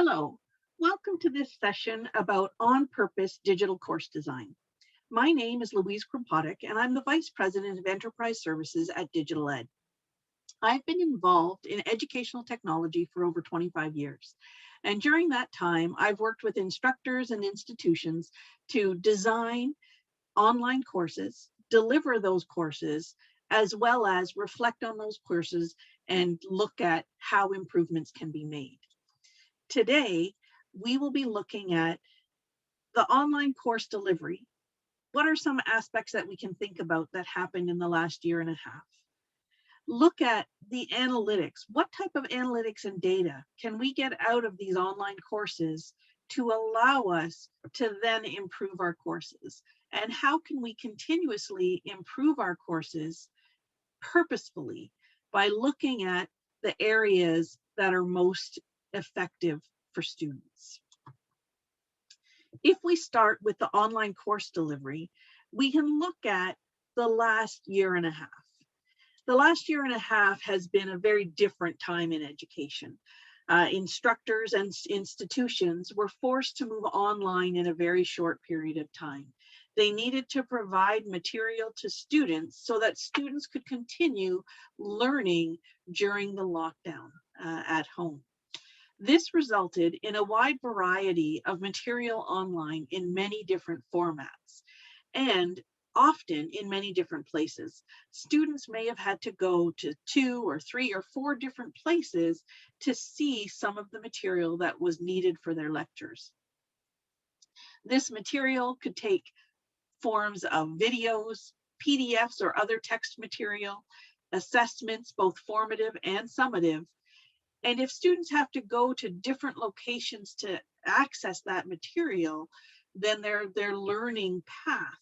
Hello, welcome to this session about on-purpose digital course design. My name is Louise Kropottek, and I'm the Vice President of Enterprise Services at Digital Ed. I've been involved in educational technology for over 25 years. And during that time, I've worked with instructors and institutions to design online courses, deliver those courses, as well as reflect on those courses and look at how improvements can be made. Today, we will be looking at the online course delivery. What are some aspects that we can think about that happened in the last year and a half? Look at the analytics. What type of analytics and data can we get out of these online courses to allow us to then improve our courses? And how can we continuously improve our courses purposefully by looking at the areas that are most effective for students? If we start with the online course delivery, we can look at the last year and a half. The last year and a half has been a very different time in education. Instructors and institutions were forced to move online in a very short period of time. They needed to provide material to students so that students could continue learning during the lockdown at home. This resulted in a wide variety of material online in many different formats and often in many different places. Students may have had to go to 2 or 3 or 4 different places to see some of the material that was needed for their lectures. This material could take forms of videos, PDFs, or other text material, assessments, both formative and summative. And if students have to go to different locations to access that material, then their learning path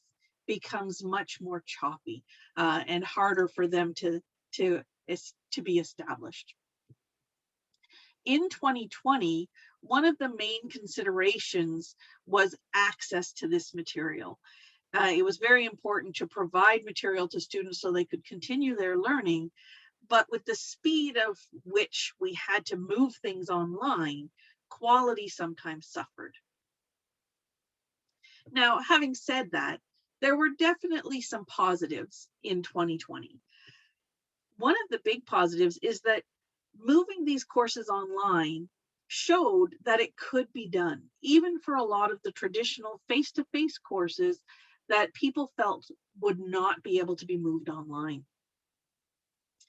becomes much more choppy and harder for them to be established. In 2020, one of the main considerations was access to this material. It was very important to provide material to students so they could continue their learning. But with the speed of which we had to move things online, quality sometimes suffered. Now, having said that, there were definitely some positives in 2020. One of the big positives is that moving these courses online showed that it could be done, even for a lot of the traditional face-to-face courses that people felt would not be able to be moved online.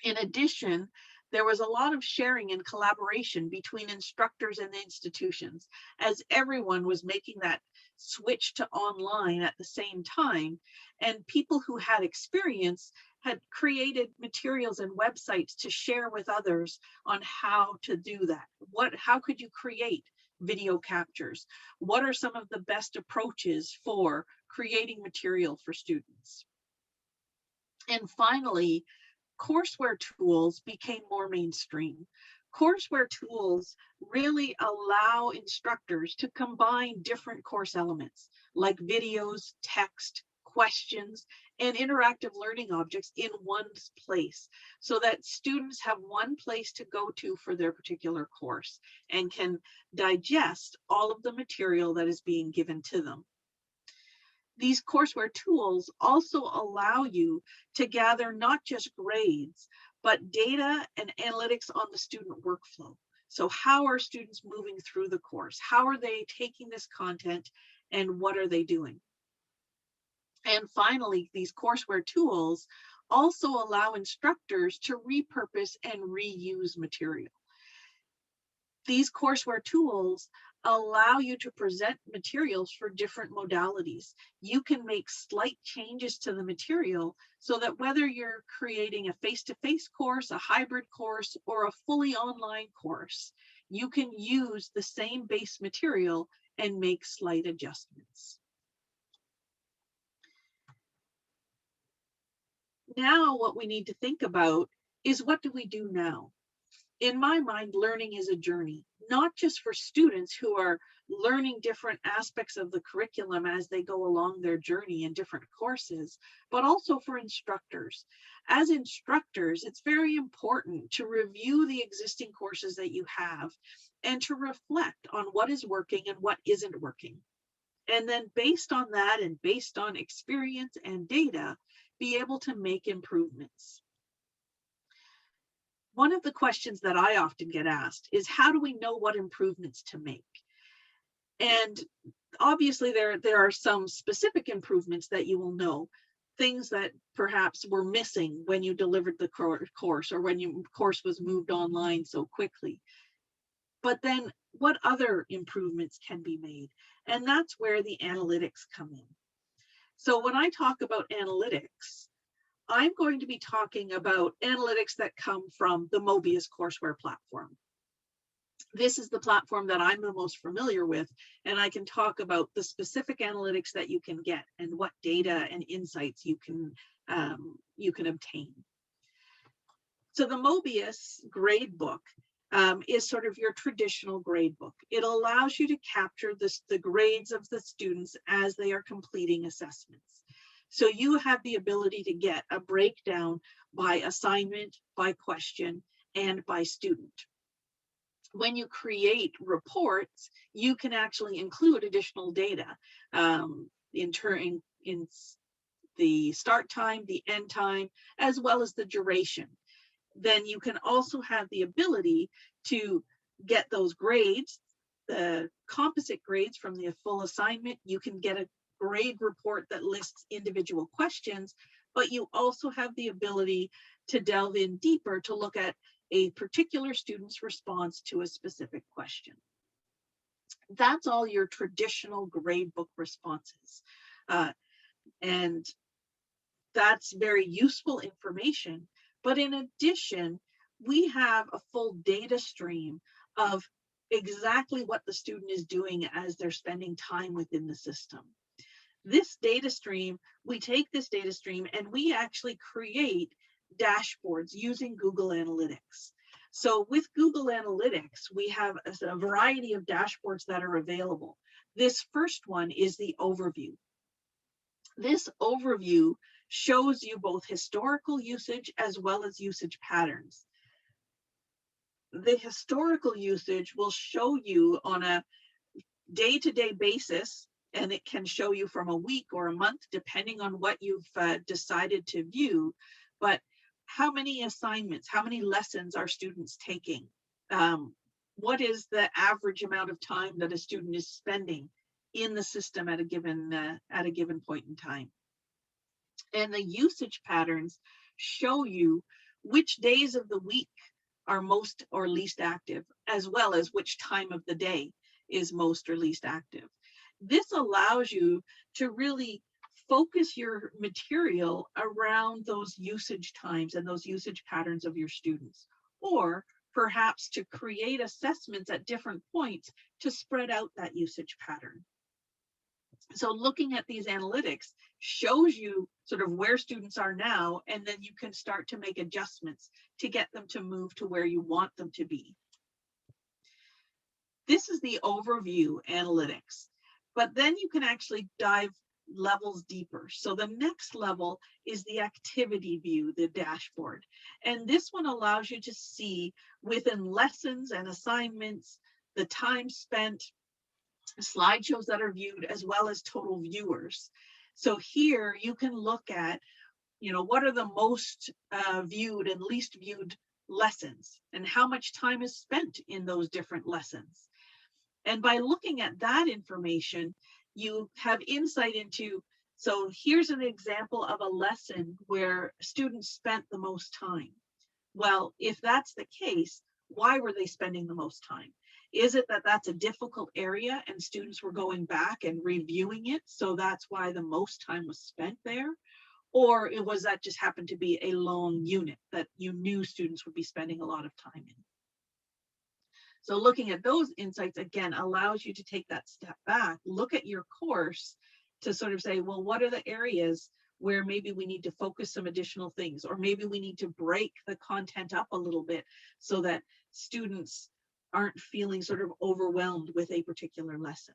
In addition, there was a lot of sharing and collaboration between instructors and the institutions as everyone was making that switch to online at the same time. And people who had experience had created materials and websites to share with others on how to do that. How could you create video captures? What are some of the best approaches for creating material for students? And finally, courseware tools became more mainstream. Courseware tools really allow instructors to combine different course elements like videos, text, questions, and interactive learning objects in one place so that students have one place to go to for their particular course and can digest all of the material that is being given to them. These courseware tools also allow you to gather not just grades, but data and analytics on the student workflow. So how are students moving through the course? How are they taking this content and what are they doing? And finally, these courseware tools also allow instructors to repurpose and reuse material. These courseware tools allow you to present materials for different modalities. You can make slight changes to the material so that whether you're creating a face-to-face course, a hybrid course, or a fully online course, you can use the same base material and make slight adjustments. Now what we need to think about is, what do we do now? In my mind, learning is a journey, not just for students who are learning different aspects of the curriculum as they go along their journey in different courses, but also for instructors. As instructors, it's very important to review the existing courses that you have and to reflect on what is working and what isn't working. And then based on that and based on experience and data, be able to make improvements. One of the questions that I often get asked is, how do we know what improvements to make? And obviously there are some specific improvements that you will know, things that perhaps were missing when you delivered the course or when your course was moved online so quickly. But then what other improvements can be made? And that's where the analytics come in. So when I talk about analytics, I'm going to be talking about analytics that come from the Mobius courseware platform. This is the platform that I'm the most familiar with, and I can talk about the specific analytics that you can get and what data and insights you can obtain. So the Mobius gradebook is sort of your traditional gradebook. It allows you to capture the grades of the students as they are completing assessments. So you have the ability to get a breakdown by assignment, by question, and by student. When you create reports, you can actually include additional data in the start time, the end time, as well as the duration. Then you can also have the ability to get those grades, the composite grades from the full assignment. You can get a grade report that lists individual questions, but you also have the ability to delve in deeper to look at a particular student's response to a specific question. That's all your traditional gradebook responses. And that's very useful information. But in addition, we have a full data stream of exactly what the student is doing as they're spending time within the system. This data stream, we take this data stream and we actually create dashboards using Google Analytics. So with Google Analytics, we have a variety of dashboards that are available. This first one is the overview. This overview shows you both historical usage as well as usage patterns. The historical usage will show you on a day-to-day basis, and it can show you from a week or a month, depending on what you've decided to view. But how many assignments, how many lessons are students taking? What is the average amount of time that a student is spending in the system at a given point in time? And the usage patterns show you which days of the week are most or least active, as well as which time of the day is most or least active. This allows you to really focus your material around those usage times and those usage patterns of your students, or perhaps to create assessments at different points to spread out that usage pattern. So looking at these analytics shows you sort of where students are now, and then you can start to make adjustments to get them to move to where you want them to be. This is the overview analytics, but then you can actually dive levels deeper. So the next level is the activity view, the dashboard. And this one allows you to see within lessons and assignments, the time spent, slideshows that are viewed, as well as total viewers. So here you can look at, what are the most viewed and least viewed lessons, and how much time is spent in those different lessons. And by looking at that information, you have insight into, so here's an example of a lesson where students spent the most time. Well, if that's the case, why were they spending the most time? Is it that that's a difficult area and students were going back and reviewing it, so that's why the most time was spent there? Or was that just happened to be a long unit that you knew students would be spending a lot of time in? So looking at those insights, again, allows you to take that step back, look at your course to sort of say, well, what are the areas where maybe we need to focus some additional things, or maybe we need to break the content up a little bit so that students aren't feeling sort of overwhelmed with a particular lesson.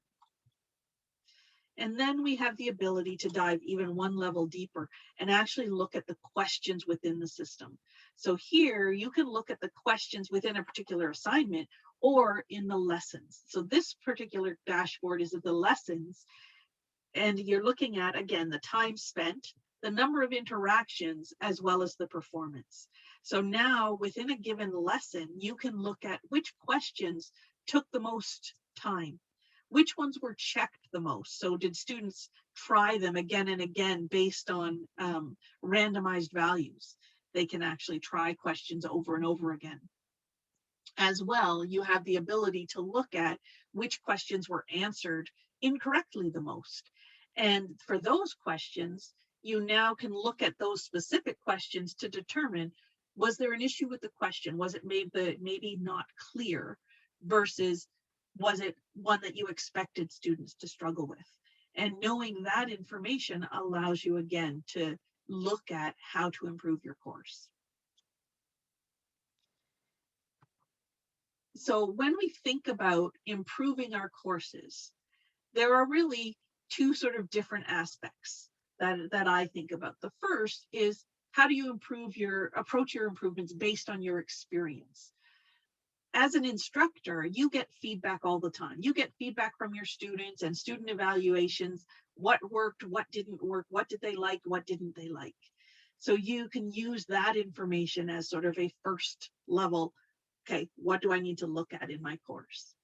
And then we have the ability to dive even one level deeper and actually look at the questions within the system. So here you can look at the questions within a particular assignment or in the lessons. So this particular dashboard is of the lessons, and you're looking at, again, the time spent, the number of interactions, as well as the performance. So now within a given lesson, you can look at which questions took the most time. Which ones were checked the most? So did students try them again and again based on randomized values? They can actually try questions over and over again. As well, you have the ability to look at which questions were answered incorrectly the most. And for those questions, you now can look at those specific questions to determine, was there an issue with the question? Was it maybe not clear versus was it one that you expected students to struggle with? And knowing that information allows you, again, to look at how to improve your course. So when we think about improving our courses, there are really two sort of different aspects that I think about. The first is, how do you approach your improvements based on your experience? As an instructor, you get feedback all the time. You get feedback from your students and student evaluations. What worked, what didn't work, what did they like, what didn't they like? So you can use that information as sort of a first level, okay, what do I need to look at in my course?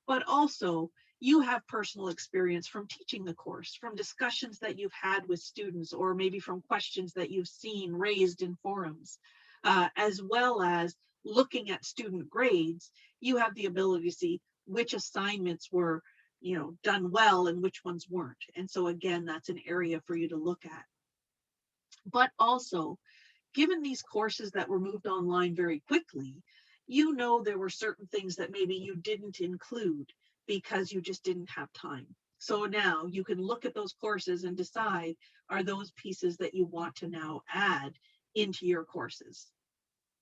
But also, you have personal experience from teaching the course, from discussions that you've had with students, or maybe from questions that you've seen raised in forums, as well as looking at student grades. You have the ability to see which assignments were, done well and which ones weren't. And so again, that's an area for you to look at. But also, given these courses that were moved online very quickly, there were certain things that maybe you didn't include because you just didn't have time. So now you can look at those courses and decide, are those pieces that you want to now add into your courses?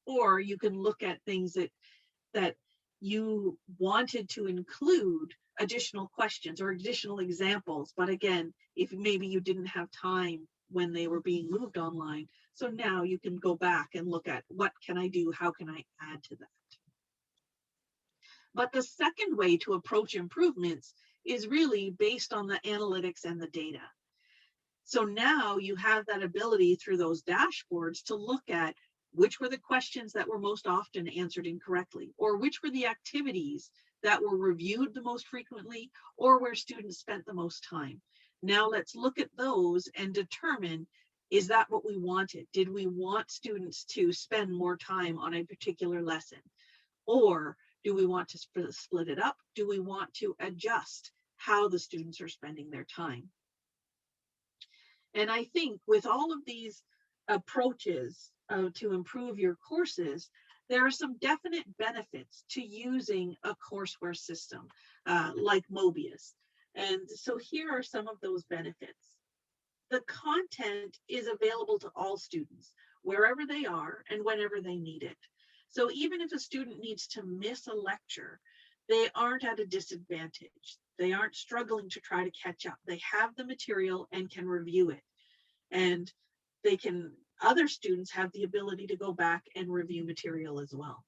Or you can look at things that you wanted to include additional questions or additional examples. But again, if maybe you didn't have time when they were being moved online. So now you can go back and look at, what can I do? How can I add to that? But the second way to approach improvements is really based on the analytics and the data. So now you have that ability through those dashboards to look at which were the questions that were most often answered incorrectly, or which were the activities that were reviewed the most frequently, or where students spent the most time. Now let's look at those and determine, is that what we wanted? Did we want students to spend more time on a particular lesson? Or do we want to split it up? Do we want to adjust how the students are spending their time? And I think with all of these approaches to improve your courses, there are some definite benefits to using a courseware system like Mobius. And so here are some of those benefits. The content is available to all students, wherever they are and whenever they need it. So even if a student needs to miss a lecture, they aren't at a disadvantage. They aren't struggling to try to catch up. They have the material and can review it. And other students have the ability to go back and review material as well.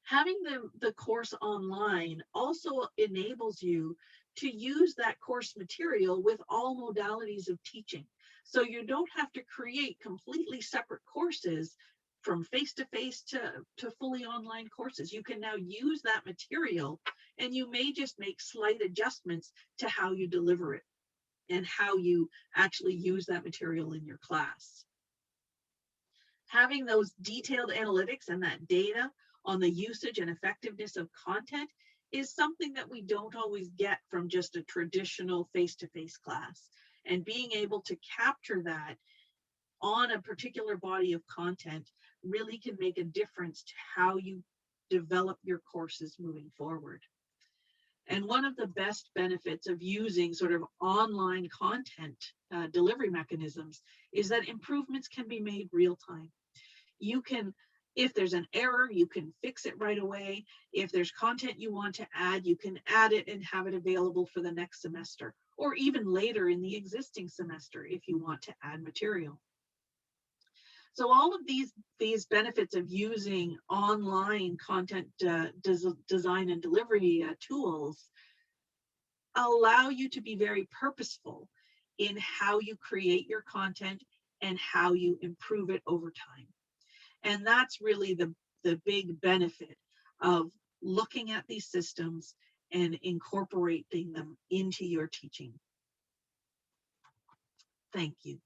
Having the course online also enables you to use that course material with all modalities of teaching. So you don't have to create completely separate courses from face-to-face to fully online courses. You can now use that material, and you may just make slight adjustments to how you deliver it and how you actually use that material in your class. Having those detailed analytics and that data on the usage and effectiveness of content is something that we don't always get from just a traditional face-to-face class. And being able to capture that on a particular body of content really can make a difference to how you develop your courses moving forward. And one of the best benefits of using sort of online content delivery mechanisms is that improvements can be made real time. You can If there's an error, you can fix it right away. If there's content you want to add, you can add it and have it available for the next semester, or even later in the existing semester if you want to add material. So all of these benefits of using online content design and delivery tools allow you to be very purposeful in how you create your content and how you improve it over time. And that's really the big benefit of looking at these systems and incorporating them into your teaching. Thank you.